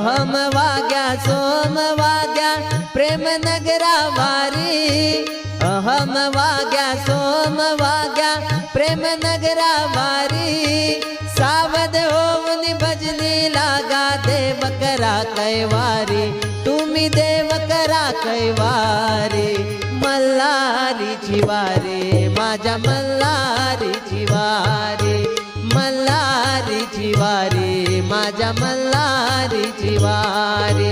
अहम वाग्या सोम वाग्या प्रेम नगरा वारी अहम वाग्या सोम वाग्या प्रेम नगरा वारी सावध होऊन भजनी लागा देव करा कैवारी तुम्ही देव करा कैवारी मल्हारीची वारी माझ्या मल्हारीची वारी मल्हारीची वारी माझ्या मल्हारीची वारी